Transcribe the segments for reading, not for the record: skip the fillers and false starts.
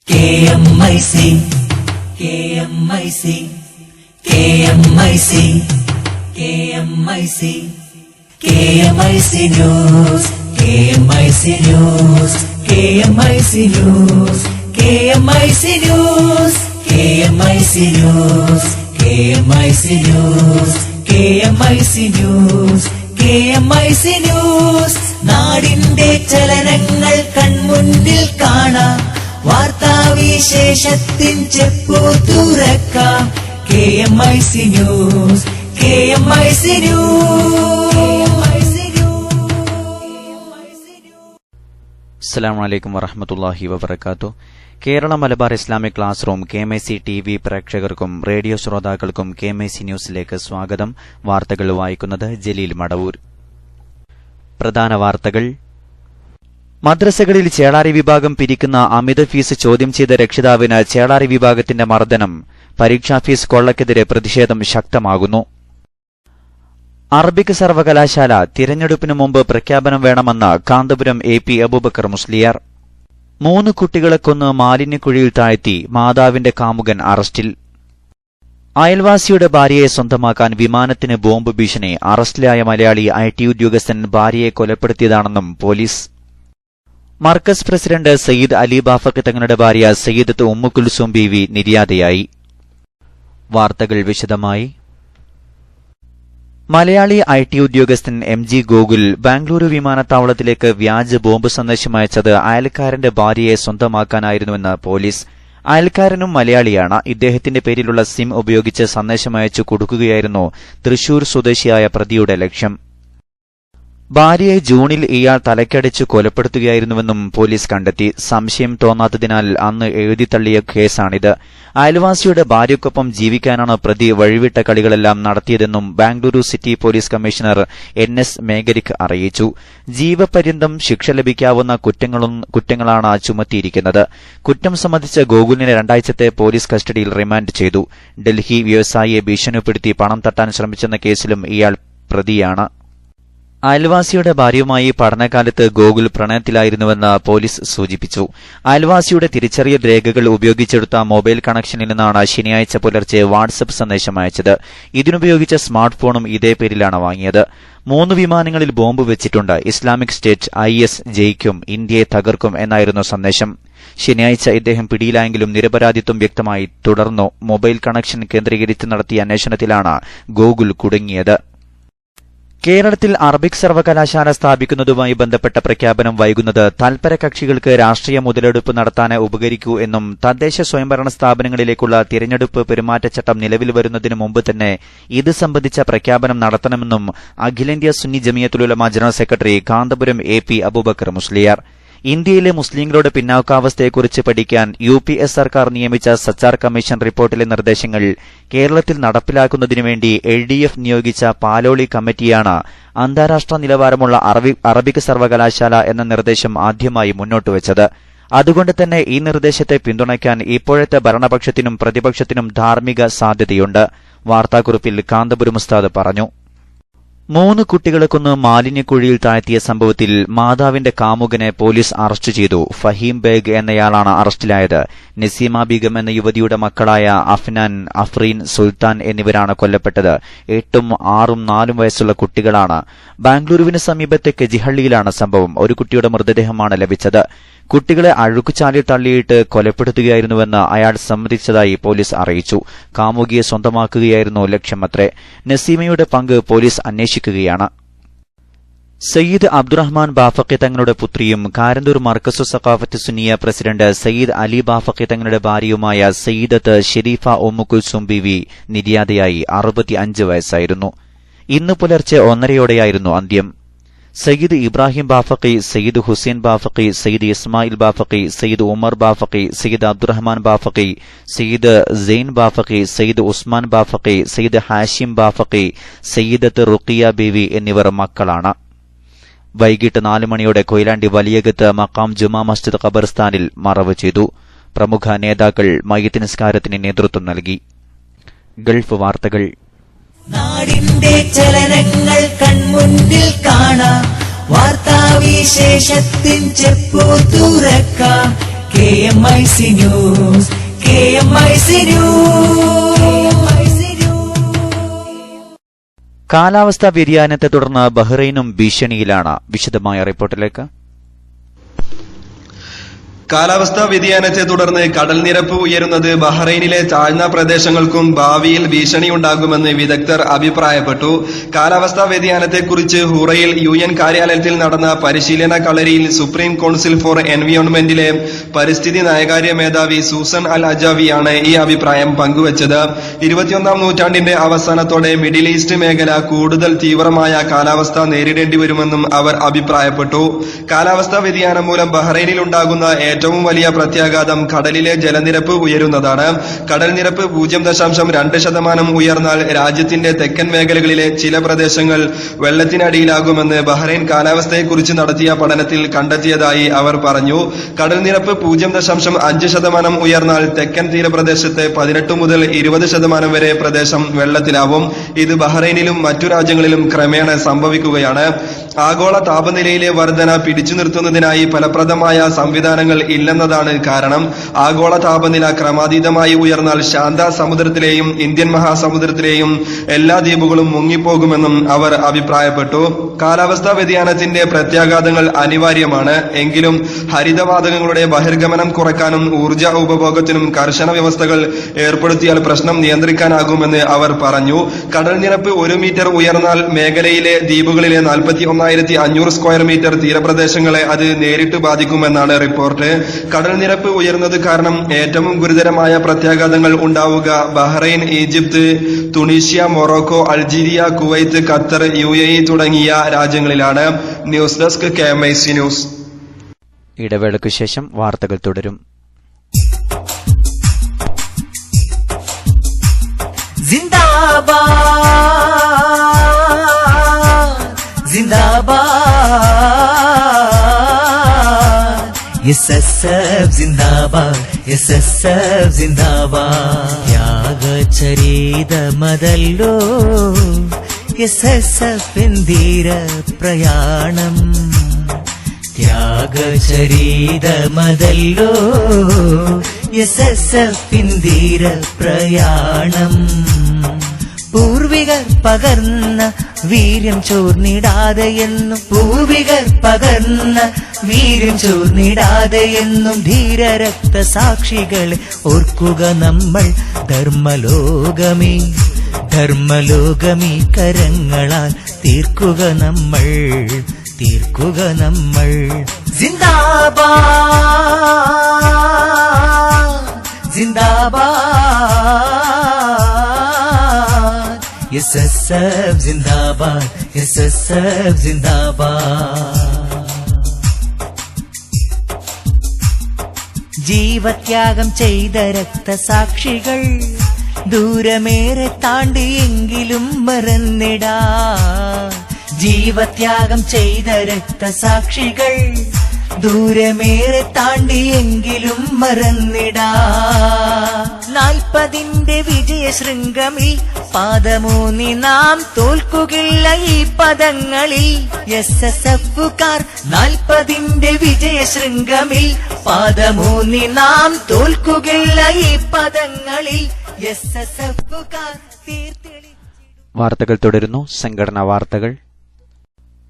KMIC, KMIC, KMIC, KMIC, KMIC News, KMIC News, KMIC News, KMIC News, KMIC News, KMIC News, KMIC News, KMIC News, നാടിന്റെ ചലനങ്ങൾ കൺമുന്നിൽ കാണാം, വാർത്താവിശേഷത്തിൻ ചെപ്പു തുറക്കാം. KMIC News, KMIC News. അസ്സലാമു അലൈക്കും വറഹ്മത്തുള്ളാഹി വബറകാതുഹു. Kerala Malabar Islamic class room KMIC TV പ്രേക്ഷകർക്കും റേഡിയോ ശ്രോതാക്കൾക്കും KMIC ന്യൂസിലേക്ക് സ്വാഗതം. വാർത്തകൾ വായിക്കുന്നത് ജലീൽ മടവൂർ. പ്രധാന വാർത്തകൾ. മദ്രസകളിൽ ചേളാരി വിഭാഗം പിരിക്കുന്ന അമിത ഫീസ് ചോദ്യം ചെയ്ത രക്ഷിതാവിന് ചേളാരി വിഭാഗത്തിന്റെ മർദ്ദനം. പരീക്ഷാ ഫീസ് കൊള്ളക്കെതിരെ പ്രതിഷേധം ശക്തമാകുന്നു. അറബിക് സർവകലാശാല തിരഞ്ഞെടുപ്പിനു മുമ്പ് പ്രഖ്യാപനം വേണമെന്ന് കാന്തപുരം AP അബൂബക്കർ മുസ്ലിയാർ. 3 കുട്ടികളെ കൊന്ന് മാലിന്യക്കുഴിയിൽ താഴ്ത്തി മാതാവിന്റെ കാമുകൻ അറസ്റ്റിൽ. അയൽവാസിയുടെ ഭാര്യയെ സ്വന്തമാക്കാൻ വിമാനത്തിന് ബോംബ് ഭീഷണി. അറസ്റ്റിലായ മലയാളി IT ഉദ്യോഗസ്ഥൻ ഭാര്യയെ കൊലപ്പെടുത്തിയതാണെന്നും പോലീസ്. മർക്കസ് പ്രസിഡന്റ് സയ്യിദ് അലി ബാഫഖി തങ്ങളുടെ ഭാര്യ സയ്യിദത്ത് ഉമ്മു കുൽസൂം ബീവി നിര്യാതയായി. വാർത്തകൾ വിശദമായി. മലയാളി IT ഉദ്യോഗസ്ഥൻ MG ഗോകുൽ ബാംഗ്ലൂരു വിമാനത്താവളത്തിലേക്ക് വ്യാജ ബോംബ് സന്ദേശം അയച്ചത് അയൽക്കാരന്റെ ഭാര്യയെ സ്വന്തമാക്കാനായിരുന്നുവെന്ന് പോലീസ്. അയൽക്കാരനും മലയാളിയാണ്. ഇദ്ദേഹത്തിന്റെ പേരിലുള്ള സിം ഉപയോഗിച്ച് സന്ദേശമയച്ചു കൊടുക്കുകയായിരുന്നു തൃശൂർ സ്വദേശിയായ പ്രതിയുടെ ലക്ഷ്യം. ഭാര്യയെ ജൂണിൽ ഇയാൾ തലക്കടിച്ചു കൊലപ്പെടുത്തുകയായിരുന്നുവെന്നും പോലീസ് കണ്ടെത്തി. സംശയം തോന്നാത്തതിനാൽ അന്ന് എഴുതിത്തള്ളിയ കേസാണിത്. അയൽവാസിയുടെ ഭാര്യയ്ക്കൊപ്പം ജീവിക്കാനാണ് പ്രതി വഴിവിട്ട കളികളെല്ലാം നടത്തിയതെന്നും Bengaluru city police commissioner NS മേഗരിക് അറിയിച്ചു. ജീവപര്യന്തം ശിക്ഷ ലഭിക്കാവുന്ന കുറ്റങ്ങളാണ് ചുമത്തിയിരിക്കുന്നത്. കുറ്റം സംബന്ധിച്ച ഗോകുലിനെ 2 ആഴ്ചത്തെ പോലീസ് കസ്റ്റഡിയിൽ റിമാൻഡ് ചെയ്തു. ഡൽഹി വ്യവസായിയെ ഭീഷണിപ്പെടുത്തി പണം തട്ടാൻ ശ്രമിച്ചെന്ന കേസിലും ഇയാൾ പ്രതിയാണ്. അയൽവാസിയുടെ ഭാര്യയുമായി പഠനകാലത്ത് ഗോകുൽ പ്രണയത്തിലായിരുന്നുവെന്ന് പോലീസ് സൂചിപ്പിച്ചു. അയൽവാസിയുടെ തിരിച്ചറിയൽ രേഖകൾ ഉപയോഗിച്ചെടുത്ത മൊബൈൽ കണക്ഷനിൽ നിന്നാണ് ശനിയാഴ്ച പുലർച്ചെ വാട്സ്ആപ്പ് സന്ദേശം അയച്ചത്. ഇതിനുപയോഗിച്ച സ്മാർട്ട് ഫോണും ഇതേ പേരിലാണ് വാങ്ങിയത്. 3 വിമാനങ്ങളിൽ ബോംബ് വെച്ചിട്ടുണ്ട്. ഇസ്ലാമിക് സ്റ്റേറ്റ് IS ജയിക്കും, ഇന്ത്യയെ തകർക്കും എന്നായിരുന്നു സന്ദേശം. ശനിയാഴ്ച ഇദ്ദേഹം പിടിയിലായെങ്കിലും നിരപരാധിത്വം വ്യക്തമായി തുടർന്നു. മൊബൈൽ കണക്ഷൻ കേന്ദ്രീകരിച്ച് നടത്തിയ അന്വേഷണത്തിലാണ് ഗോകുൽ കുടുങ്ങിയത്. കേരളത്തിൽ അറബിക് സർവകലാശാല സ്ഥാപിക്കുന്നതുമായി ബന്ധപ്പെട്ട പ്രഖ്യാപനം വൈകുന്നത് തൽപര കക്ഷികൾക്ക് രാഷ്ട്രീയ മുതലെടുപ്പ് നടത്താൻ ഉപകരിക്കൂ എന്നും തദ്ദേശ സ്വയംഭരണ സ്ഥാപനങ്ങളിലേക്കുള്ള തിരഞ്ഞെടുപ്പ് പെരുമാറ്റച്ചട്ടം നിലവിൽ വരുന്നതിന് മുമ്പ് തന്നെ ഇത് സംബന്ധിച്ച പ്രഖ്യാപനം നടത്തണമെന്നും അഖിലേന്ത്യാ Sunni Jamiyyathul Ulama general secretary Kanthapuram AP Aboobacker Musliyar. ഇന്ത്യയിലെ മുസ്ലിംകളുടെ പിന്നാക്കാവസ്ഥയെക്കുറിച്ച് പഠിക്കാൻ UPS സർക്കാർ നിയമിച്ച സച്ചാർ കമ്മീഷൻ റിപ്പോർട്ടിലെ നിർദ്ദേശങ്ങൾ കേരളത്തിൽ നടപ്പിലാക്കുന്നതിനുവേണ്ടി LDF നിയോഗിച്ച പാലോളി കമ്മിറ്റിയാണ് അന്താരാഷ്ട്ര നിലവാരമുള്ള അറബിക് സർവകലാശാല എന്ന നിർദ്ദേശം ആദ്യമായി മുന്നോട്ടുവച്ചത്. അതുകൊണ്ട് തന്നെ ഈ നിർദ്ദേശത്തെ പിന്തുണയ്ക്കാൻ ഇപ്പോഴത്തെ ഭരണപക്ഷത്തിനും പ്രതിപക്ഷത്തിനും ധാർമ്മിക സാധ്യതയുണ്ട്. വാർത്താക്കുറിപ്പിൽ കാന്തപുരം ഉസ്താദ് പറഞ്ഞു. 3 കുട്ടികളെ കൊന്ന് മാലിന്യക്കുഴിയിൽ താഴ്ത്തിയ സംഭവത്തിൽ മാതാവിന്റെ കാമുകനെ പോലീസ് അറസ്റ്റ് ചെയ്തു. ഫഹീം ബേഗ് എന്നയാളാണ് അറസ്റ്റിലായത്. നസീമ ബീഗം എന്ന യുവതിയുടെ മക്കളായ അഫ്നാൻ, അഫ്രീൻ, സുൽത്താൻ എന്നിവരാണ് കൊല്ലപ്പെട്ടത്. 8ഉം 6ഉം 4ഉം വയസ്സുള്ള കുട്ടികളാണ്. ബാംഗ്ലൂരുവിന് സമീപത്തെ കെജിഹള്ളിയിലാണ് സംഭവം. ഒരു കുട്ടിയുടെ മൃതദേഹമാണ് ലഭിച്ചത്. കുട്ടികളെ അഴുക്കുചാലിൽ തള്ളിയിട്ട് കൊലപ്പെടുത്തുകയായിരുന്നുവെന്ന് അയാൾ സമ്മതിച്ചതായി പോലീസ് അറിയിച്ചു. കാമുകിയെ സ്വന്തമാക്കുകയായിരുന്നു ലക്ഷ്യമത്രേ. നസീമയുടെ പങ്ക് പോലീസ് അന്വേഷിക്കുകയാണ്. സയ്യിദ് അബ്ദുറഹ്മാൻ ബാഫഖി തങ്ങളുടെ പുത്രിയും കാരന്തൂർ മർക്കസു സഖാഫത്ത് സുന്നിയ പ്രസിഡന്റ് സയ്യിദ് അലി ബാഫഖി തങ്ങളുടെ ഭാര്യയുമായ സയ്യിദത്ത് ഷെരീഫ ഉമ്മു കുൽസൂം ബീവി നിര്യാതയായി. 65 വയസ്സായിരുന്നു. ഇന്ന് പുലർച്ചെ 1:30യോടെയായിരുന്നു അന്ത്യം. സയ്യിദ് ഇബ്രാഹിം ബാഫഖി, സയ്യിദ് ഹുസൈൻ ബാഫഖി, സയ്യിദ് ഇസ്മായിൽ ബാഫഖി, സയ്യിദ് ഉമർ ബാഫഖി, സയ്യിദ് അബ്ദുറഹ്മാൻ ബാഫഖി, സയ്യിദ് സെയ്ൻ ബാഫഖി, സയ്യിദ് ഉസ്മാൻ ബാഫഖി, സയ്യിദ് ഹാഷിം ബാഫഖി, സയ്യിദത്ത് റുഖിയ ബീവി എന്നിവർ മക്കളാണ്. വൈകിട്ട് 4 മണിയോടെ കൊയിലാണ്ടി വലിയകത്ത് മക്കാം ജുമാ മസ്ജിദ് ഖബർസ്ഥാനിൽ മറവ് ചെയ്തു. പ്രമുഖ നേതാക്കൾ മയ്യിത്ത് നിസ്കാരത്തിന് നേതൃത്വം നൽകി. ഗൾഫ് വാർത്തകൾ. നാടിന്റെ ചലനങ്ങൾ കൺമുന്നിൽ കാണാം, വാർത്താവിശേഷത്തിൻ ചെപ്പു തുറക്കാം. KMIC KMIC News, KMIC News. കാലാവസ്ഥാ വ്യതിയാനത്തെ തുടർന്ന് ബഹ്റൈനും ഭീഷണിയിലാണ്. വിശദമായ റിപ്പോർട്ടിലേക്ക്. കാലാവസ്ഥാ വ്യതിയാനത്തെ തുടർന്ന് കടൽനിരപ്പ് ഉയരുന്നത് ബഹ്റൈനിലെ താഴ്ന്ന പ്രദേശങ്ങൾക്കും ഭാവിയിൽ ഭീഷണിയുണ്ടാകുമെന്ന് വിദഗ്ധർ അഭിപ്രായപ്പെട്ടു. കാലാവസ്ഥാ വ്യതിയാനത്തെക്കുറിച്ച് ഹുറയിൽ UN കാര്യാലയത്തിൽ നടന്ന പരിശീലന കളരിയിൽ സുപ്രീം കൌൺസിൽ ഫോർ എൻവിയോൺമെന്റിലെ പരിസ്ഥിതി നയകാര്യ മേധാവി സൂസൻ അൽ അജാവിയാണ് ഈ അഭിപ്രായം പങ്കുവച്ചത്. 21ാം നൂറ്റാണ്ടിന്റെ അവസാനത്തോടെ മിഡിൽ ഈസ്റ്റ് മേഖല കൂടുതൽ തീവ്രമായ കാലാവസ്ഥ നേരിടേണ്ടി വരുമെന്നും അവർ അഭിപ്രായപ്പെട്ടു. കാലാവസ്ഥാ വ്യതിയാനം മൂലം ബഹ്റൈനിൽ ഉണ്ടാകുന്ന ഏറ്റവും വലിയ പ്രത്യാഘാതം കടലിലെ ജലനിരപ്പ് ഉയരുന്നതാണ്. കടൽനിരപ്പ് 0.2% ഉയർന്നാൽ രാജ്യത്തിന്റെ തെക്കൻ മേഖലകളിലെ ചില പ്രദേശങ്ങൾ വെള്ളത്തിനടിയിലാകുമെന്ന് ബഹ്റൈൻ കാലാവസ്ഥയെക്കുറിച്ച് നടത്തിയ പഠനത്തിൽ കണ്ടെത്തിയതായി അവർ പറഞ്ഞു. കടൽനിരപ്പ് 0.5% ഉയർന്നാൽ തെക്കൻ തീരപ്രദേശത്തെ 18 മുതൽ 20% വരെ പ്രദേശം വെള്ളത്തിലാവും. ഇത് ബഹ്റൈനിലും മറ്റു രാജ്യങ്ങളിലും ക്രമേണ സംഭവിക്കുകയാണ്. ആഗോള താപനിലയിലെ വർധന പിടിച്ചു നിർത്തുന്നതിനായി ഫലപ്രദമായ സംവിധാനങ്ങൾ ഇല്ലെന്നതാണ് കാരണം. ആഗോള താപനില ക്രമാതീതമായി ഉയർന്നാൽ ശാന്ത സമുദ്രത്തിലെയും ഇന്ത്യൻ മഹാസമുദ്രത്തിലെയും എല്ലാ ദ്വീപുകളും മുങ്ങിപ്പോകുമെന്നും അവർ അഭിപ്രായപ്പെട്ടു. കാലാവസ്ഥാ വ്യതിയാനത്തിന്റെ പ്രത്യാഘാതങ്ങൾ അനിവാര്യമാണ്. എങ്കിലും ഹരിതവാതകങ്ങളുടെ ബഹിർഗമനം കുറയ്ക്കാനും ഊർജ ഉപഭോഗത്തിനും കർശന വ്യവസ്ഥകൾ ഏർപ്പെടുത്തിയാൽ പ്രശ്നം നിയന്ത്രിക്കാനാകുമെന്ന് അവർ പറഞ്ഞു. കടൽനിരപ്പ് 1 മീറ്റർ ഉയർന്നാൽ മേഖലയിലെ ദ്വീപുകളിലെ 41,500 സ്ക്വയർ മീറ്റർ തീരപ്രദേശങ്ങളെ അത് നേരിട്ട് ബാധിക്കുമെന്നാണ് റിപ്പോർട്ട്. കടൽനിരപ്പ് ഉയർന്നത് കാരണം ഏറ്റവും ഗുരുതരമായ പ്രത്യാഘാതങ്ങൾ ഉണ്ടാവുക Bahrain, Egypt, Tunisia, Morocco, Algeria, Kuwait, Qatar, UAE തുടങ്ങിയ രാജ്യങ്ങളിലാണ്. News desk KMIC news. ഇടവേളയ്ക്കു ശേഷം വാർത്തകൾ തുടരും. SSF जिंदाबाद, SSF जिंदाबाद. ത്യാഗചരിതമതല്ലോ SSF ധീര പ്രയാണം. ത്യാഗചരിതമതല്ലോ SSF ധീര പ്രയാണം. പൂർവികർ പകർന്ന വീര്യം ചോർന്നിടാതെയെന്നും വീര്യം ചോർന്നിടാതെയെന്നും ധീരരക്തസാക്ഷികളെ ഓർക്കുക നമ്മൾ. ധർമ്മലോകമീ കരങ്ങളാൽ തീർക്കുക നമ്മൾ. ജിന്ദാബാദ് SSF जिंदाबाद, SSF जिंदाबाद. ജീവത്യാഗം ചെയ്ത രക്തസാക്ഷികൾ ദൂരമേറെ താണ്ടിയെങ്കിലും മറന്നിടാ. ജീവത്യാഗം ചെയ്ത രക്തസാക്ഷികൾ ദൂരമേറെ താണ്ടിയെങ്കിലും മറന്നിടാ. 40ന്റെ വിജയശൃംഗമിൽ പാദമൂന്നി നാം തോൽക്കുകയില്ല ഈ പദങ്ങളിൽ. SSFക്കാർ 40ന്റെ വിജയശൃംഗമിൽ പാദമൂന്നി നാം തോൽക്കുകയില്ല ഈ പദങ്ങളിൽ. SSFക്കാർ തീർത്തെളി. വാർത്തകൾ തുടരുന്നു. സംഘടനാ വാർത്തകൾ.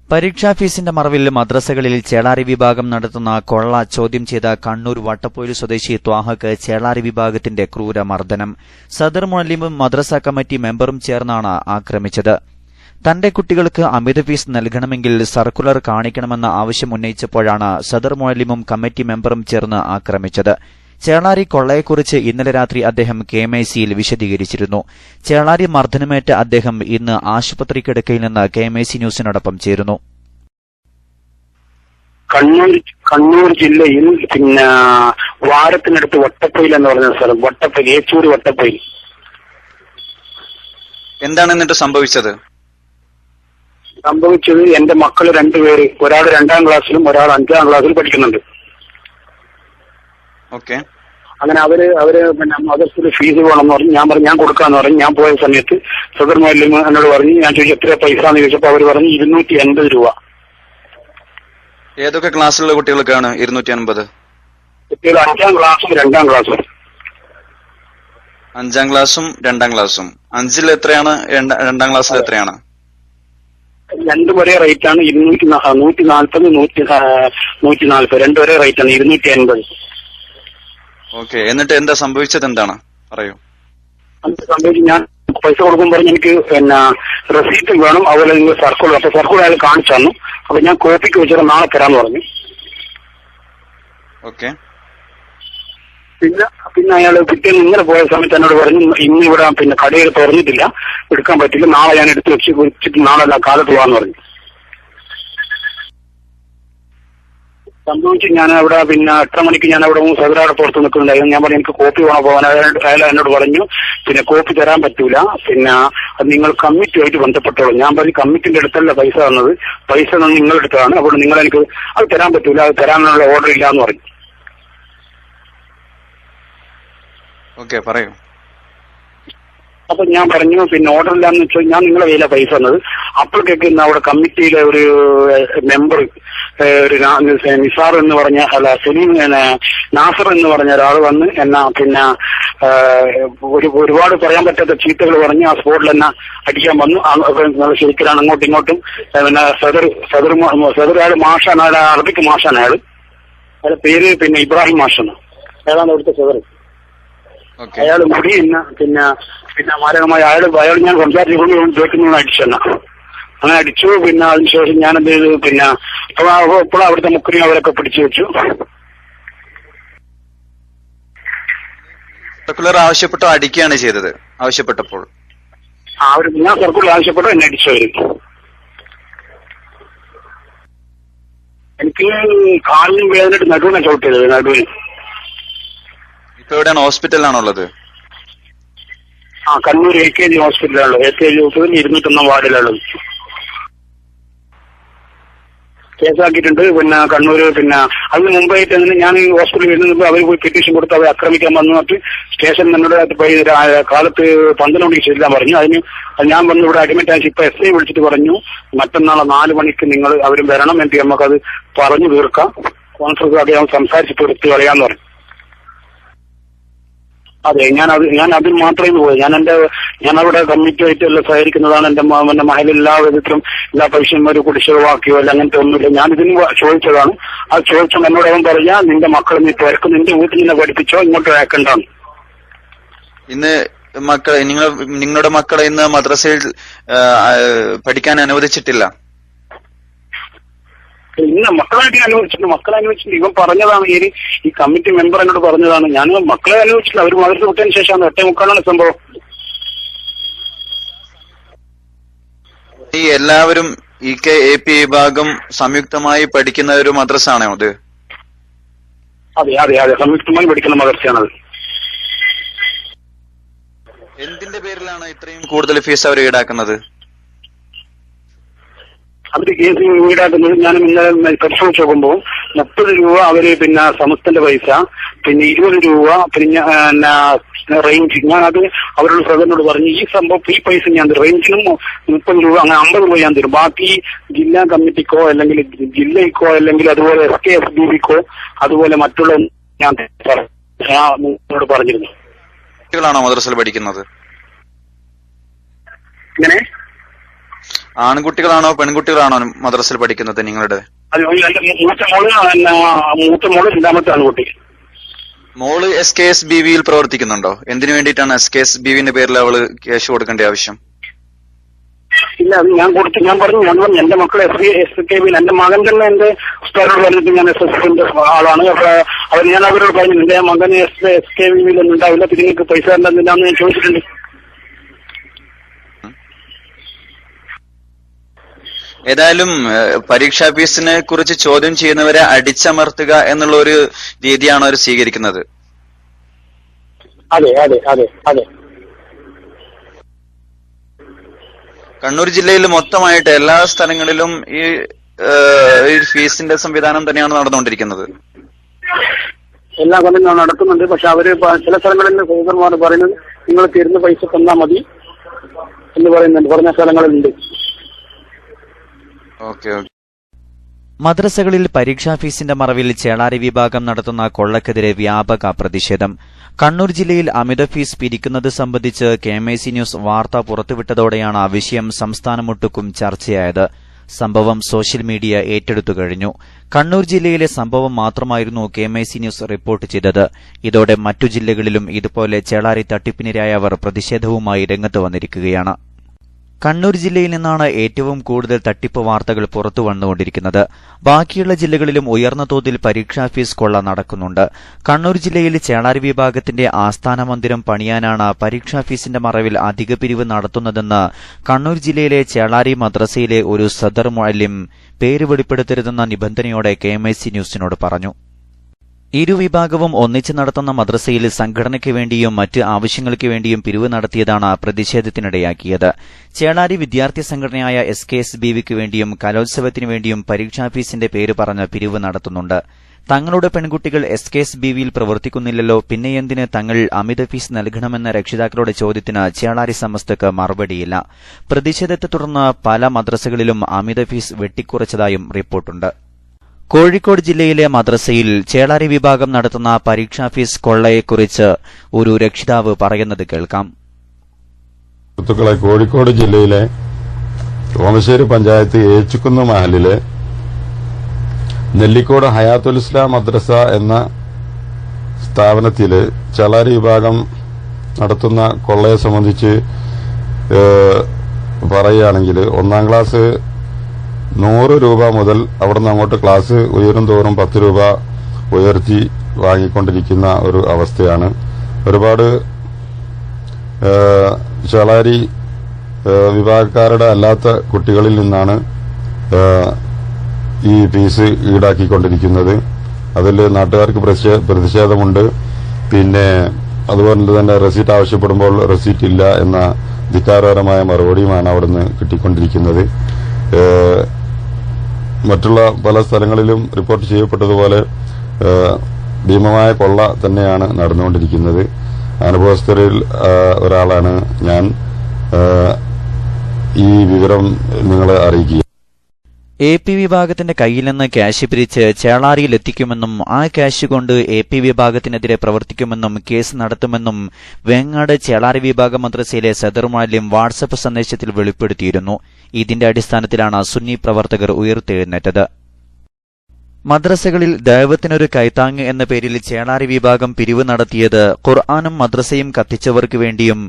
പരീക്ഷാ ഫീസിന്റെ മറവിൽ മദ്രസകളിൽ ചേളാരി വിഭാഗം നടത്തുന്ന കൊള്ള ചോദ്യം ചെയ്ത കണ്ണൂർ വട്ടപ്പോയിൽ സ്വദേശി ത്വാഹക്ക് ചേളാരി വിഭാഗത്തിന്റെ ക്രൂരമർദ്ദനം. സദർ മുഅല്ലിമും മദ്രസ കമ്മിറ്റി മെമ്പറും ചേർന്നാണ് ആക്രമിച്ചത്. തന്റെ കുട്ടികൾക്ക് അമിത ഫീസ് നൽകണമെങ്കിൽ സർക്കുലർ കാണിക്കണമെന്ന ആവശ്യം ഉന്നയിച്ചപ്പോഴാണ് സദർ മുഅല്ലിമും കമ്മിറ്റി മെമ്പറും ചേർന്ന് ആക്രമിച്ചത്. ചേളാരി കൊള്ളയെക്കുറിച്ച് ഇന്നലെ രാത്രി അദ്ദേഹം KMICയിൽ വിശദീകരിച്ചിരുന്നു. ചേളാരി മർദ്ദനമേറ്റ അദ്ദേഹം ഇന്ന് ആശുപത്രി കിടക്കയിൽ നിന്ന് KMIC ന്യൂസിനോടൊപ്പം ചേരുന്നു. കണ്ണൂർ ജില്ലയിൽ വാരത്തിനടുത്ത് വട്ടപ്പൊയിൽ എന്ന് പറഞ്ഞ സ്ഥലം, വട്ടപ്പൊയിൽ, ഏച്ചൂർ വട്ടപ്പൊയിൽ. എന്താണ് എന്നിട്ട് സംഭവിച്ചത്? എന്റെ മക്കള് 2 പേര്, ഒരാൾ 2ാം ക്ലാസ്സിലും ഒരാൾ 5ാം ക്ലാസ്സിലും പഠിക്കുന്നുണ്ട്. ഓക്കെ. അങ്ങനെ അവര് മദ്രസയിൽ ഫീസ് വേണമെന്ന് പറഞ്ഞു. ഞാൻ പറഞ്ഞു ഞാൻ കൊടുക്കാന്ന് പറഞ്ഞു. ഞാൻ പോയ സമയത്ത് സദർ മുഅല്ലിം എന്നോട് പറഞ്ഞു, ഞാൻ ചോദിച്ചു എത്ര പൈസ എന്ന് ചോദിച്ചപ്പോ അവർ പറഞ്ഞു 280 രൂപ. ഏതൊക്കെ ക്ലാസ്സിലുള്ള കുട്ടികൾക്കാണ് 280? കുട്ടികൾ 5ാം ക്ലാസ്സും 2ാം ക്ലാസ്സും. 5ാം ക്ലാസ്സും 2ാം ക്ലാസ്സും. 5ൽ എത്രയാണ്? 2ാം ക്ലാസ്സിൽ എത്രയാണ്? രണ്ടും ഒരേ റേറ്റ് ആണ്. 140 140 രണ്ടും ഒരേ റേറ്റ് ആണ് 280. ഓക്കെ, എന്നിട്ട് എന്താ സംഭവിച്ചത്? എന്താണ് പറയൂ. അത് സംഭവിച്ചു. ഞാൻ പൈസ കൊടുക്കുമ്പോൾ പറഞ്ഞ് എനിക്ക് റെസീറ്റും വേണം, അതുപോലെ നിങ്ങൾ സർക്കുലർ. അപ്പൊ സർക്കുലർ അയാൾ കാണിച്ചു തന്നു. അപ്പൊ ഞാൻ കോപ്പിക്ക് വെച്ചാൽ നാളെ തരാന്ന് പറഞ്ഞു. ഓക്കെ. പിന്നെ അയാൾ പിറ്റേന്ന് ഇങ്ങനെ പോയ സമയത്ത് എന്നോട് പറഞ്ഞു, ഇന്ന് ഇവിടെ പിന്നെ കടയിൽ തുറന്നിട്ടില്ല, എടുക്കാൻ പറ്റില്ല, നാളെ ഞാൻ എടുത്ത് വെച്ചിട്ട് നാളെ കാലത്ത് പോകാന്ന് പറഞ്ഞു. സംഭവിച്ചു. ഞാൻ അവിടെ പിന്നെ 8:30 മണിക്ക് ഞാൻ അവിടെ സദരാടെ പുറത്ത് നിൽക്കുന്നുണ്ടായിരുന്നു. ഞാൻ പറഞ്ഞു എനിക്ക് കോപ്പി വേണം പോകാൻ. അയാൾ എന്നോട് പറഞ്ഞു പിന്നെ കോപ്പി തരാൻ പറ്റൂല, പിന്നെ അത് നിങ്ങൾ കമ്മിറ്റിയായിട്ട് ബന്ധപ്പെട്ടോളൂ. ഞാൻ പറഞ്ഞു കമ്മിറ്റിന്റെ അടുത്തല്ല പൈസ തന്നത്, പൈസ നിങ്ങളുടെ അടുത്താണ്, അപ്പോൾ നിങ്ങൾ എനിക്ക് അത് തരാൻ പറ്റൂല, അത് തരാനുള്ള ഓർഡർ ഇല്ല എന്ന് പറഞ്ഞു. ഓക്കെ, പറയൂ. അപ്പൊ ഞാൻ പറഞ്ഞു പിന്നെ ഓർഡർ ഇല്ലാന്ന് വെച്ചാൽ ഞാൻ നിങ്ങളെ കയ്യിലാണ് പൈസ തന്നത്. അപ്പോഴേക്ക് അവിടെ കമ്മിറ്റിയിലെ ഒരു മെമ്പർ, ഒരു നിസാർ എന്ന് പറഞ്ഞ സലീം നാസർ എന്ന് പറഞ്ഞ ഒരാൾ വന്ന് എന്നാ പിന്നെ ഒരുപാട് പറയാൻ പറ്റാത്ത ചീത്തകൾ പറഞ്ഞ് ആ സ്പോട്ടിൽ എന്നെ അടിക്കാൻ വന്നു. ശരിക്കലാണ് അങ്ങോട്ടും ഇങ്ങോട്ടും. പിന്നെ സദർ അയാൾ മാഷാണ്, അയാൾ അറബിക്ക് മാഷാണ്. അയാളുടെ പേര് പിന്നെ ഇബ്രാഹിം മാഷാണ്. അയാളാണ് അവിടുത്തെ സദർ. അയാൾ മുടി പിന്നെ മാരകമായ അയാൾ ഞാൻ സംസാരിച്ചുകൊണ്ട് കേൾക്കുന്ന അടിച്ചെന്ന അങ്ങനെ അടിച്ചു. പിന്നെ അതിനുശേഷം ഞാൻ എന്ത് ചെയ്തു, പിന്നെ ഇപ്പോഴും അവിടുത്തെ മുക്രിയും അവരൊക്കെ പിടിച്ചു വെച്ചു. സർക്കുലർ ആവശ്യപ്പെട്ടോ അടിക്കുകയാണ് ചെയ്തത്? ആവശ്യപ്പെട്ടപ്പോൾ ഞാൻ സർക്കുലർ ആവശ്യപ്പെട്ടോ എന്നെ അടിച്ചവര്. എനിക്ക് കാലിനും വേദനയായിട്ട് നടുവിനെ ചവിട്ടിയത്, നടുവിന്. ഇപ്പൊ എവിടെയാണ്? ഹോസ്പിറ്റലിലാണുള്ളത്? കണ്ണൂർ AKG ഹോസ്പിറ്റലാണുള്ളത്. AKG ഹോസ്പിറ്റലിൽ 201 വാർഡിലുള്ളത്. കേസാക്കിയിട്ടുണ്ട്. പിന്നെ കണ്ണൂര് പിന്നെ അതിന് മുമ്പായിട്ട് ഞാൻ ഹോസ്പിറ്റലിൽ വരുന്നത് അവർ പോയി പെറ്റീഷൻ കൊടുത്ത് അവർ ആക്രമിക്കാൻ വന്നിട്ട് സ്റ്റേഷൻ എന്നോട് കാലത്ത് 12 മണിക്ക് ചെല്ലാൻ പറഞ്ഞു. അതിന് ഞാൻ വന്ന് ഇവിടെ അഡ്മിറ്റ് ആയി. ഇപ്പൊ SI വിളിച്ചിട്ട് പറഞ്ഞു മറ്റന്നാളെ 4 മണിക്ക് നിങ്ങൾ അവരും വരണം, എന്നിട്ട് നമുക്കത് പറഞ്ഞു തീർക്കാം, കോൺഫറൻസ് അദ്ദേഹം സംസാരിച്ച് തീർത്ത് കളയാന്ന് പറഞ്ഞു. അതെ, ഞാൻ അതിന് മാത്രമേ പോയി. ഞാൻ അവിടെ കമ്മിറ്റിയായിട്ട് എല്ലാം സഹകരിക്കുന്നതാണ്. എന്റെ മഹൽ എല്ലാ വിധത്തിലും എല്ലാ പൈസയും ഒരു കുടിശ്ശികവാക്കിയോ അല്ല അങ്ങനത്തെ ഒന്നുമില്ല. ഞാൻ ഇതിന് ചോദിച്ചതാണ്. അത് ചോദിച്ചാൽ എന്നോട് അവൻ പറയാ നിന്റെ മക്കൾ നീ തിരക്ക് നിന്റെ വീട്ടിൽ നിന്നെ പഠിപ്പിച്ചോ, ഇങ്ങോട്ട് അയക്കണ്ടാണ്. ഇന്ന് നിങ്ങളുടെ മക്കളെ ഇന്ന് മദ്രസയിൽ പഠിക്കാൻ അനുവദിച്ചിട്ടില്ല? ഇന്ന് മക്കളെ അനുവദിച്ചിട്ടുണ്ട്. ഇവൻ പറഞ്ഞതാണ്, ഈ കമ്മിറ്റി മെമ്പർ എന്നോട് പറഞ്ഞതാണ്. ഞാൻ മക്കളെ അനുവദിച്ചിട്ടില്ല. അവർ മദ്രസ വിട്ടതിന് ശേഷമാണ് 8:45 സംഭവം. ഈ എല്ലാവരും EK-AP വിഭാഗം സംയുക്തമായി പഠിക്കുന്ന ഒരു മദ്രസ ആണോ അത്? അതെ അതെ അതെ, സംയുക്തമായി പഠിക്കുന്ന മദ്രസയാണത്. എന്തിന്റെ പേരിലാണ് ഇത്രയും കൂടുതൽ ഫീസ് അവർ ഈടാക്കുന്നത്? അവര് കേസ് ഈടാക്കുന്നത് ഞാൻ ഇന്നലെ പരിശോധിച്ച് നോക്കുമ്പോൾ 30 രൂപ അവര് പിന്നെ സമസ്തന്റെ പൈസ, പിന്നെ 20 രൂപ പിന്നെ റേഞ്ച്. ഞാനത് അവരോട് സദറിനോട് പറഞ്ഞു ഈ സംഭവം ഈ പൈസ ഞാൻ തരും, റേഞ്ചിനും 30 രൂപ അങ്ങനെ 50 രൂപ ഞാൻ തരും. ബാക്കി ജില്ലാ കമ്മിറ്റിക്കോ അല്ലെങ്കിൽ ജില്ലയ്ക്കോ അല്ലെങ്കിൽ അതുപോലെ SKSBBക്കോ അതുപോലെ മറ്റുള്ള ഞാൻ നിങ്ങളോട് പറഞ്ഞിരുന്നു. കുട്ടികളാണോ മദ്രസയിൽ പഠിക്കുന്നത്? ഇങ്ങനെ ആൺകുട്ടികളാണോ പെൺകുട്ടികളാണോ മദ്രസയിൽ പഠിക്കുന്നത് നിങ്ങളുടെ? മൂത്ത മോള് 2ാമത്തെ ആൺകുട്ടി. മോള് SKSBBയിൽ പ്രവർത്തിക്കുന്നുണ്ടോ? എന്തിനു വേണ്ടിയിട്ടാണ് SKSBBന്റെ പേരിൽ അവള് ക്യാഷ് കൊടുക്കേണ്ട ആവശ്യം? ഇല്ല, അത് ഞാൻ പറഞ്ഞു എന്റെ മക്കളെ SKBയിൽ എന്റെ മകൻ തന്നെ എന്റെ ഉസ്താദിനോട് പറഞ്ഞിട്ട് ഞാൻ SSന്റെ ആളാണ്. അവർ ഞാൻ അവരോട് പറഞ്ഞു എന്റെ മകന് SKBയിൽ ഒന്നും ഉണ്ടാവില്ല, പിന്നെ നിങ്ങൾക്ക് പൈസ ഉണ്ടെന്നില്ലാന്ന് ഞാൻ ചോദിച്ചിട്ടുണ്ട്. ഏതായാലും പരീക്ഷാ ഫീസിനെ കുറിച്ച് ചോദ്യം ചെയ്യുന്നവരെ അടിച്ചമർത്തുക എന്നുള്ള ഒരു രീതിയാണ് അവർ സ്വീകരിക്കുന്നത്. അതെ അതെ അതെ അതെ. കണ്ണൂർ ജില്ലയിൽ മൊത്തമായിട്ട് എല്ലാ സ്ഥലങ്ങളിലും ഈ ഫീസിന്റെ സംവിധാനം തന്നെയാണ് നടന്നുകൊണ്ടിരിക്കുന്നത്. എല്ലാ കൊല്ലം നടക്കുന്നുണ്ട്. പക്ഷെ അവര് ചില സ്ഥലങ്ങളിൽ സഹോദരന്മാർ പറയുന്നത് നിങ്ങൾ തരുന്ന പൈസ തന്നാൽ മതി എന്ന് പറയുന്നുണ്ട്. പറഞ്ഞ സ്ഥലങ്ങളിലുണ്ട്. Okay okay. മദ്രസകളിൽ പരീക്ഷാ ഫീസിന്റെ മറവിൽ ചേളാരി വിഭാഗം നടത്തുന്ന കൊള്ളക്കെതിരെ വ്യാപക പ്രതിഷേധം. കണ്ണൂർ ജില്ലയിൽ അമിത ഫീസ് പിരിക്കുന്നത് സംബന്ധിച്ച് KMIC ന്യൂസ് വാർത്ത പുറത്തുവിട്ടതോടെയാണ് വിഷയം സംസ്ഥാനമൊട്ടുക്കും ചർച്ചയായത്. സംഭവം സോഷ്യൽ മീഡിയ ഏറ്റെടുത്തു കഴിഞ്ഞു. കണ്ണൂർ ജില്ലയിലെ സംഭവം മാത്രമായിരുന്നു KMIC ന്യൂസ് റിപ്പോർട്ട് ചെയ്തത്. ഇതോടെ മറ്റു ജില്ലകളിലും ഇതുപോലെ ചേളാരി തട്ടിപ്പിനിരയായവർ പ്രതിഷേധവുമായി രംഗത്ത് വന്നിരിക്കുകയാണ്. കണ്ണൂർ ജില്ലയിൽ നിന്നാണ് ഏറ്റവും കൂടുതൽ തട്ടിപ്പ് വാർത്തകൾ പുറത്തുവന്നുകൊണ്ടിരിക്കുന്നത്. ബാക്കിയുള്ള ജില്ലകളിലും ഉയർന്ന തോതിൽ പരീക്ഷാ ഫീസ് കൊള്ള നടക്കുന്നുണ്ട്. കണ്ണൂർ ജില്ലയിൽ ചേളാരി വിഭാഗത്തിന്റെ ആസ്ഥാന മന്ദിരം പണിയാനാണ് പരീക്ഷാ ഫീസിന്റെ മറവിൽ അധിക പിരിവ് നടത്തുന്നതെന്ന് കണ്ണൂർ ജില്ലയിലെ ചേളാരി മദ്രസയിലെ ഒരു സദർ മുഅല്ലിം പേര് വെളിപ്പെടുത്തരുതെന്ന നിബന്ധനയോടെ KMIC ന്യൂസിനോട് പറഞ്ഞു. ഇരുവിഭാഗവും ഒന്നിച്ച് നടത്തുന്ന മദ്രസയിൽ സംഘടനയ്ക്ക് വേണ്ടിയും മറ്റ് ആവശ്യങ്ങൾക്ക് വേണ്ടിയും പിരിവ് നടത്തിയതാണ് പ്രതിഷേധത്തിനിടയാക്കിയത്. ചേളാരി വിദ്യാർത്ഥി സംഘടനയായ SKSBVക്ക് വേണ്ടിയും കലോത്സവത്തിനു വേണ്ടിയും പരീക്ഷാ ഫീസിന്റെ പേര് പറഞ്ഞ് പിരിവ് നടത്തുന്നുണ്ട്. തങ്ങളുടെ പെൺകുട്ടികൾ SKSBVയിൽ പ്രവർത്തിക്കുന്നില്ലല്ലോ, പിന്നെയെന്തിന് തങ്ങൾ അമിത ഫീസ് നൽകണമെന്ന രക്ഷിതാക്കളുടെ ചോദ്യത്തിന് ചേളാരി സമസ്തക്ക് മറുപടിയില്ല. പ്രതിഷേധത്തെ തുടർന്ന് പല മദ്രസകളിലും അമിത ഫീസ് വെട്ടിക്കുറച്ചതായും റിപ്പോർട്ടുണ്ട്. കോഴിക്കോട് ജില്ലയിലെ മദ്രസയിൽ ചേളാരി വിഭാഗം നടത്തുന്ന പരീക്ഷാ ഫീസ് കൊള്ളയെക്കുറിച്ച് ഒരു രക്ഷിതാവ് പറയുന്നത് കേൾക്കാം. കോഴിക്കോട് ജില്ലയിലെ ഓമശ്ശേരി പഞ്ചായത്ത് ഏച്ചുക്കുന്ന് മഹലിലെ നെല്ലിക്കോട് ഹയാത്തുൽ ഇസ്ലാം മദ്രസ എന്ന സ്ഥാപനത്തിൽ ചേളാരി വിഭാഗം നടത്തുന്ന കൊള്ളയെ സംബന്ധിച്ച് പറയുകയാണെങ്കിൽ 1ാം ക്ലാസ് 100 രൂപ മുതൽ അവിടുന്ന് അങ്ങോട്ട് ക്ലാസ് ഉയരും തോറും 10 രൂപ ഉയർത്തി വാങ്ങിക്കൊണ്ടിരിക്കുന്ന ഒരു അവസ്ഥയാണ്. ഒരുപാട് ചേളാരി വിഭാഗക്കാരുടെ അല്ലാത്ത കുട്ടികളിൽ നിന്നാണ് ഈ ഫീസ് ഈടാക്കിക്കൊണ്ടിരിക്കുന്നത്. അതിൽ നാട്ടുകാർക്ക് പ്രതിഷേധമുണ്ട്. പിന്നെ അതുപോലെ തന്നെ റെസീറ്റ് ആവശ്യപ്പെടുമ്പോൾ റെസീറ്റ് ഇല്ല എന്ന ധിക്കാരപരമായ മറുപടിയുമാണ് അവിടുന്ന് കിട്ടിക്കൊണ്ടിരിക്കുന്നത്. മറ്റുള്ള പല സ്ഥലങ്ങളിലും റിപ്പോർട്ട് ചെയ്യപ്പെട്ടതുപോലെ ഭീമമായ കൊള്ള തന്നെയാണ് നടന്നുകൊണ്ടിരിക്കുന്നത്. അനുഭവസ്ഥരിൽ ഒരാളാണ് ഞാൻ. ഈ വിവരം നിങ്ങളെ അറിയിക്കുക. AP വിഭാഗത്തിന്റെ കയ്യിൽ നിന്ന് ക്യാഷ് പിരിച്ച് ചേളാരിയിൽ എത്തിക്കുമെന്നും ആ ക്യാഷ് കൊണ്ട് AP വിഭാഗത്തിനെതിരെ പ്രവർത്തിക്കുമെന്നും കേസ് നടത്തുമെന്നും വെങ്ങാട് ചേളാരി വിഭാഗ മദ്രസയിലെ സദർ മുഅല്ലിം വാട്സ്ആപ്പ് സന്ദേശത്തിൽ വെളിപ്പെടുത്തിയിരുന്നു. ഇതിന്റെ അടിസ്ഥാനത്തിലാണ് സുന്നി പ്രവർത്തകർ ഉയർത്തെഴുന്നേറ്റത്. മദ്രസകളിൽ ദൈവത്തിനൊരു കൈത്താങ് എന്ന പേരിൽ ചേളാരി വിഭാഗം പിരിവ് നടത്തിയത് ഖുർആനും മദ്രസയും കത്തിച്ചവർക്ക് വേണ്ടിയും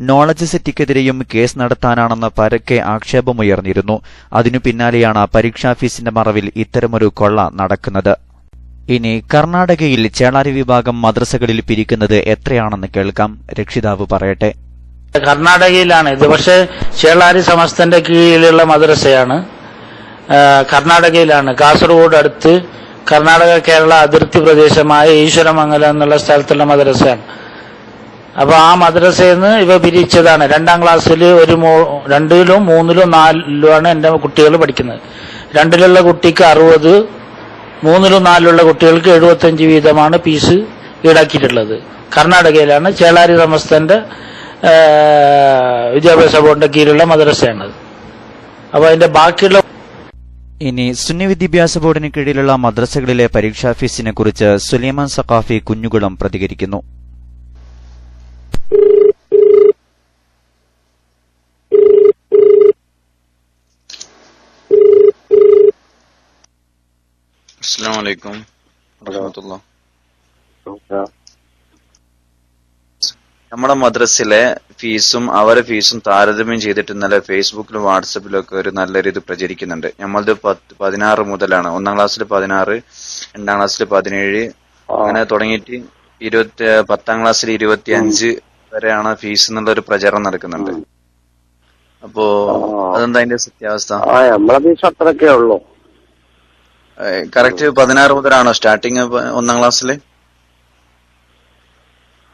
നോളജ് സിറ്റിക്കെതിരെയും കേസ് നടത്താനാണെന്ന് പരക്കെ ആക്ഷേപമുയർന്നിരുന്നു. അതിനു പിന്നാലെയാണ് പരീക്ഷാ ഫീസിന്റെ മറവിൽ ഇത്തരമൊരു കൊള്ള നടക്കുന്നത്. ഇനി കർണാടകയിൽ ചേളാരി വിഭാഗം മദ്രസകളിൽ പിരിക്കുന്നത് എത്രയാണെന്ന് കേൾക്കാം. രക്ഷിതാവ് പറയട്ടെ. കർണാടകയിലാണ് ഇത്. പക്ഷേ ചേളാരി സമസ്തന്റെ കീഴിലുള്ള മദ്രസയാണ്. കർണാടകയിലാണ്. കാസർഗോഡ് അടുത്ത് കർണാടക കേരള അതിർത്തി പ്രദേശമായ ഈശ്വരമംഗലം എന്നുള്ള സ്ഥലത്തുള്ള മദ്രസയാണ്. അപ്പൊ ആ മദ്രസയിൽ നിന്ന് ഇവ പിരിച്ചതാണ്. 2ാം ക്ലാസ്സിൽ 2ലും 3ലും 4ലുമാണ് എന്റെ കുട്ടികൾ പഠിക്കുന്നത്. 2ലുള്ള കുട്ടിക്ക് 60, 3ലും 4ലുള്ള കുട്ടികൾക്ക് 75 വീതമാണ് ഫീസ് ഈടാക്കിയിട്ടുള്ളത്. കർണാടകയിലാണ്. ചേളാരി സമസ്തന്റെ വിദ്യാഭ്യാസ ബോർഡിന്റെ കീഴിലുള്ള മദ്രസയാണത്. അപ്പൊ അതിന്റെ ബാക്കിയുള്ള ഇനി സുന്നി വിദ്യാഭ്യാസ ബോർഡിന് കീഴിലുള്ള മദ്രസകളിലെ പരീക്ഷാ ഫീസിനെ കുറിച്ച് സുലൈമാൻ സഖാഫി കുഞ്ഞുകുളം പ്രതികരിക്കുന്നു. അസ്സലാമു അലൈക്കും വറഹ്മത്തുള്ളാഹി. നമ്മുടെ മദ്രസയിലെ ഫീസും അവരെ ഫീസും താരതമ്യം ചെയ്തിട്ട് ഇന്നലെ ഫേസ്ബുക്കിലും വാട്സപ്പിലും ഒക്കെ ഒരു നല്ലൊരു ഇത് പ്രചരിക്കുന്നുണ്ട്. നമ്മളത് 16 മുതലാണ്. 1ാം ക്ലാസ്സിൽ 16, 2ാം ക്ലാസ്സിൽ 17, അങ്ങനെ തുടങ്ങിയിട്ട് 10ാം ക്ലാസ്സിൽ 25 വരെയാണ് ഫീസ് എന്നുള്ള ഒരു പ്രചരണം നടക്കുന്നുണ്ട്. അപ്പോ അതെന്താ അതിന്റെ സത്യാവസ്ഥ? നമ്മളെ ഫീസ് അത്രയൊക്കെ ഉള്ളൂ. കറക്റ്റ് 16 മുതലാണോ സ്റ്റാർട്ടിങ് 1ാം ക്ലാസ്സിൽ?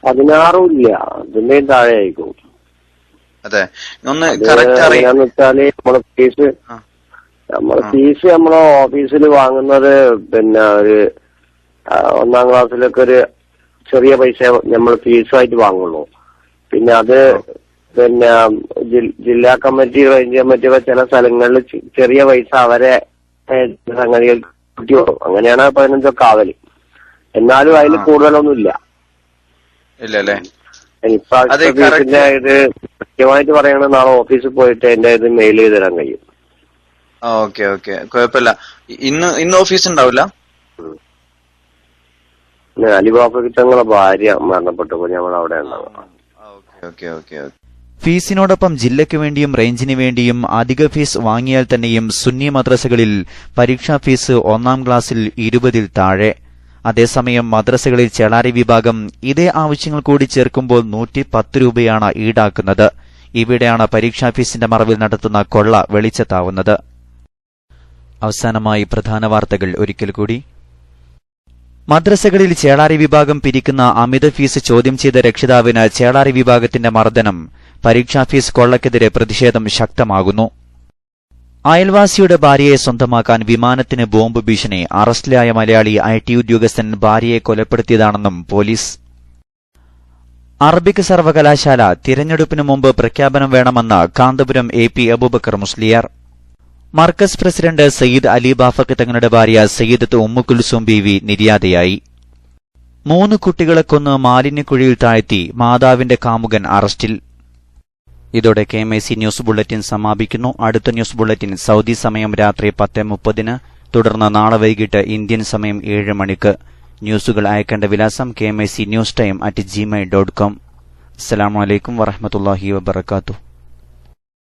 16 ഇല്ല, അതിന്റെ താഴെ ആയിരിക്കും. അതെ, ഒന്ന് കറക്റ്റ് അറിയാന്ന് വെച്ചാല് നമ്മളെ ഫീസ് നമ്മളെ ഓഫീസിൽ വാങ്ങുന്നത് പിന്നെ ഒരു 1ാം ക്ലാസ്സിലൊക്കെ ഒരു ചെറിയ പൈസ നമ്മൾ ഫീസായിട്ട് വാങ്ങുള്ളൂ. പിന്നെ അത് പിന്നെ ജില്ലാ കമ്മിറ്റി, റേഞ്ച് കമ്മിറ്റി ഒക്കെ ചില സ്ഥലങ്ങളിൽ ചെറിയ പൈസ അവരെ സംഗതികൾക്ക് അങ്ങനെയാണ് 15 ആവല്. എന്നാലും അതിൽ കൂടുതലൊന്നുമില്ല. ഇല്ലല്ലേ? ഇപ്രാവശ്യത്തിന്റെ ഇത് കൃത്യമായിട്ട് പറയണത് നാളെ ഓഫീസിൽ പോയിട്ട് എന്റെ ഇത് മെയിൽ ചെയ്ത് തരാൻ കഴിയും. ഓക്കെ ഓക്കെ, കുഴപ്പമില്ല. ഇന്ന് ഓഫീസ് ഉണ്ടാവില്ല? അലിബാബ തങ്ങളെ ഭാര്യ മരണപ്പെട്ടപ്പോൾ ഞങ്ങൾ അവിടെ ഉണ്ടാവും. Okay okay. ഫീസിനോടൊപ്പം ജില്ലയ്ക്ക് വേണ്ടിയും റേഞ്ചിന് വേണ്ടിയും അധിക ഫീസ് വാങ്ങിയാൽ തന്നെയും സുന്നി മദ്രസകളിൽ പരീക്ഷാ ഫീസ് 1-ാം ക്ലാസ്സിൽ 20-ൽ താഴെ. അതേസമയം മദ്രസകളിൽ ചേളാരി വിഭാഗം ഇതേ ആവശ്യങ്ങൾ കൂടി ചേർക്കുമ്പോൾ 110 രൂപയാണ് ഈടാക്കുന്നത്. ഇവിടെയാണ് പരീക്ഷാ ഫീസിന്റെ മറവിൽ നടത്തുന്ന കൊള്ള വെളിച്ചത്താവുന്നത്. അവസാനമായി പ്രധാന വാർത്തകൾ ഒരിക്കൽ കൂടി. മദ്രസകളിൽ ചേളാരി വിഭാഗം പിരിക്കുന്ന അമിത ഫീസ് ചോദ്യം ചെയ്ത രക്ഷിതാവിന് ചേളാരി വിഭാഗത്തിന്റെ മർദ്ദനം. പരീക്ഷാ ഫീസ് കൊള്ളക്കെതിരെ പ്രതിഷേധം ശക്തമാകുന്നു. അയൽവാസിയുടെ ഭാര്യയെ സ്വന്തമാക്കാൻ വിമാനത്തിന് ബോംബ് ഭീഷണി. അറസ്റ്റിലായ മലയാളി IT ഉദ്യോഗസ്ഥൻ ഭാര്യയെ കൊലപ്പെടുത്തിയതാണെന്നും പോലീസ്. അറബിക് സർവകലാശാല തിരഞ്ഞെടുപ്പിന് മുമ്പ് പ്രഖ്യാപനം വേണമെന്ന് കാന്തപുരം AP അബൂബക്കർ മുസ്ലിയാർ. മർക്കസ് പ്രസിഡന്റ് സയ്യിദ് അലി ബാഫഖ് തങ്ങളുടെ ഭാര്യ സയ്യിദത്ത് ഉമ്മു കുൽസൂം ബീവി നിര്യാതയായി. 3 കുട്ടികളെ കൊന്ന് മാലിന്യക്കുഴിയിൽ താഴ്ത്തി മാതാവിന്റെ കാമുകൻ അറസ്റ്റിൽ. ഇതോടെ KMIC ന്യൂസ് ബുള്ളറ്റിൻ സമാപിക്കുന്നു. അടുത്ത ന്യൂസ് ബുള്ളറ്റിൻ സൗദി സമയം രാത്രി 10:30, തുടർന്ന് നാളെ വൈകിട്ട് ഇന്ത്യൻ സമയം 7 മണിക്ക്. ന്യൂസുകൾ അയക്കേണ്ട വിലാസം KMIC newstime@gmail.com. അസ്സലാമു അലൈക്കും വറഹ്മത്തുള്ളാഹി വബറകാതുഹു.